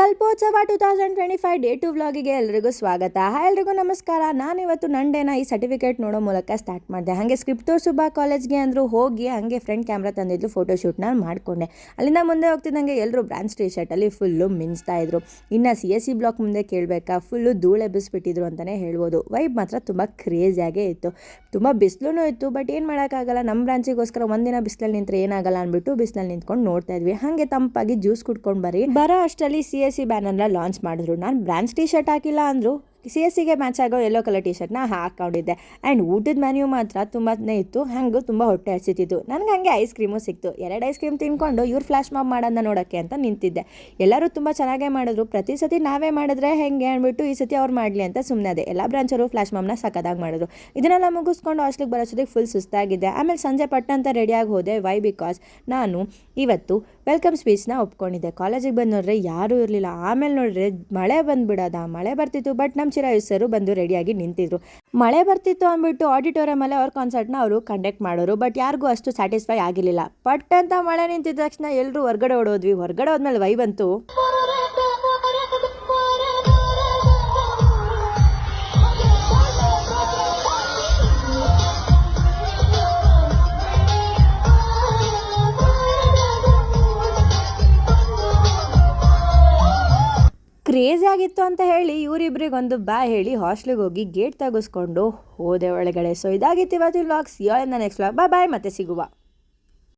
ಕಲ್ಪೋತ್ಸವ 2025 day 2 ವ್ಲಾಗಿಗೆ ಎಲ್ರಿಗೂ ಸ್ವಾಗತ. Hi ಎಲ್ರಿಗೂ ನಮಸ್ಕಾರ. ನಾನಿವತ್ತು ನನ್ನ ಡೇನ ಈ ಸರ್ಟಿಫಿಕೇಟ್ ನೋಡೋ ಮೂಲಕ ಸ್ಟಾರ್ಟ್ ಮಾಡಿದೆ. ಹಾಗೆ ಸ್ಕ್ರಿಪ್ಟ್ ತೋರಿಸುಬಾ ಕಾಲೇಜ್ಗೆ ಅಂದರು ಹೋಗಿ ಹಾಗೆ ಫ್ರೆಂಡ್ ಕ್ಯಾಮ್ರಾ ತಂದಿದ್ದು ಫೋಟೋಶೂಟ್ನ ಮಾಡಿಕೊಂಡೆ. ಅಲ್ಲಿಂದ ಮುಂದೆ ಹೋಗ್ತಿದ್ದಂಗೆ ಎಲ್ಲರೂ ಬ್ರಾಂಚ್ ಟಿ ಶರ್ಟಲ್ಲಿ ಫುಲ್ಲು ಮಿಂಚ್ತಾ ಇದ್ರು. ಇನ್ನು CSE ಬ್ಲಾಕ್ ಮುಂದೆ ಕೇಳಬೇಕಾ ಫುಲ್ಲು ಧೂಳು ಎಬ್ಬಿಸ್ಬಿಟ್ಟಿದ್ರು ಅಂತಲೇ ಹೇಳ್ಬೋದು. ವೈಬ್ ಮಾತ್ರ ತುಂಬ ಕ್ರೇಜಿಯಾಗೇ ಇತ್ತು. ತುಂಬ ಬಿಸಿಲೂ ಇತ್ತು. ಬಟ್ ಏನು ಮಾಡೋಕ್ಕಾಗಲ್ಲ, ನಮ್ಮ ಬ್ರಾಂಚಿಗೋಸ್ಕರ ಒಂದಿನ ಬಿಸಿಲಲ್ಲಿ ನಿಂತರೆ ಏನಾಗಲ್ಲ ಅಂದ್ಬಿಟ್ಟು ಬಿಸಿಲಲ್ಲಿ ನಿಂತ್ಕೊಂಡು ನೋಡ್ತಾ ಇದ್ವಿ. ಹಾಗೆ ತಂಪಾಗಿ ಜ್ಯೂಸ್ ಕುಡ್ಕೊಂಡು ಬರೋ ಅಷ್ಟರಲ್ಲಿ CSE ಬ್ಯಾನರ್ನ ಲಾಂಚ್ ಮಾಡಿದ್ರು. ನಾನು ಬ್ರಾಂಚ್ ಟಿ ಶರ್ಟ್ ಹಾಕಿಲ್ಲ ಅಂದರು CSEಗೆ ಮ್ಯಾಚ್ ಆಗೋ ಯೆಲ್ಲೋ ಕಲರ್ ಟಿ ಶರ್ಟ್ನ ಹಾಕ್ಕೊಂಡಿದ್ದೆ. ಆ್ಯಂಡ್ ಊಟದ ಮೆನ್ಯೂ ಮಾತ್ರ ತುಂಬಾ ಇತ್ತು. ಹಾಗೂ ತುಂಬ ಹೊಟ್ಟೆ ಹಸಿತಿತ್ತು. ನನಗೆ ಹಾಗೆ ಐಸ್ ಕ್ರೀಮು ಸಿಕ್ತು. 2 ಐಸ್ ಕ್ರೀಮ್ ತಿನ್ಕೊಂಡು ಇವ್ರು ಫ್ಲ್ಯಾಶ್ ಮಾಬ್ ಮಾಡೋದನ್ನ ನೋಡೋಕ್ಕೆ ಅಂತ ನಿಂತಿದ್ದೆ. ಎಲ್ಲರೂ ತುಂಬ ಚೆನ್ನಾಗೇ ಮಾಡಿದ್ರು. ಪ್ರತಿ ಸತಿ ನಾವೇ ಮಾಡಿದ್ರೆ ಹೆಂಗೆ ಅಂದ್ಬಿಟ್ಟು ಈ ಸತಿ ಅವ್ರು ಮಾಡಲಿ ಅಂತ ಸುಮ್ಮನೆ ಅದೇ. ಎಲ್ಲ ಬ್ರಾಂಚರು ಫ್ಲ್ಯಾಶ್ ಮಾಬ್ನ ಸಕ್ಕದಾಗಿ ಮಾಡಿದ್ರು. ಇದನ್ನೆಲ್ಲ ಮುಗಿಸ್ಕೊಂಡು ಹಾಸ್ಟೆಲ್ಗೆ ಬರೋಷ್ಟೊತ್ತಿಗೆ ಫುಲ್ ಸುಸ್ತಾಗಿದ್ದೆ. ಆಮೇಲೆ ಸಂಜೆ ಪಟ್ಟಂತ ರೆಡಿಯಾಗಿ ಹೋದೆ. ವೈ ಬಿಕಾಸ್ ನಾನು ಇವತ್ತು ವೆಲ್ಕಮ್ ಸ್ಪೀಚ್ನ ಒಪ್ಕೊಂಡಿದ್ದೆ. ಕಾಲೇಜಿಗೆ ಬಂದು ನೋಡ್ರೆ ಯಾರೂ ಇರಲಿಲ್ಲ. ಆಮೇಲೆ ನೋಡ್ರೆ ಮಳೆ ಬಂದುಬಿಡೋದ. ಮಳೆ ಬರ್ತಿತ್ತು. ಬಟ್ ನಮ್ಮ ಚಿರಾಯುಸರು ಬಂದು ರೆಡಿಯಾಗಿ ನಿಂತಿದ್ರು. ಮಳೆ ಬರ್ತಿತ್ತು ಅಂದ್ಬಿಟ್ಟು ಆಡಿಟೋರಿಯಮಲ್ಲೇ ಅವ್ರ ಕಾನ್ಸರ್ಟ್ನ ಅವರು ಕಂಡಕ್ಟ್ ಮಾಡೋರು. ಬಟ್ ಯಾರಿಗೂ ಅಷ್ಟು ಸ್ಯಾಟಿಸ್ಫೈ ಆಗಿರಲಿಲ್ಲ. ಪಟ್ ಅಂತ ಮಳೆ ನಿಂತಿದ್ದ ತಕ್ಷಣ ಎಲ್ಲರೂ ಹೊರಗಡೆ ಓಡೋದ್ವಿ. ಹೊರಗಡೆ ಹೋದ್ಮೇಲೆ ವೈ ಬಂತು. ಕ್ರೇಜಿ ಆಗಿತ್ತು ಅಂತ ಹೇಳಿ ಇವರಿಬ್ರಿಗೊಂದು ಬಾಯ್ ಹೇಳಿ ಹಾಸ್ಟ್ಲಿಗೆ ಹೋಗಿ ಗೇಟ್ ತೆಗೆಸ್ಕೊಂಡು ಹೋದೆ ಒಳಗಡೆ. ಸೊ ಇದಾಗಿತ್ತು ಇವತ್ತಿನ ವ್ಲಾಗ್ಸ್. Next vlog. ಬಾಯ್ ಮತ್ತೆ ಸಿಗುವ.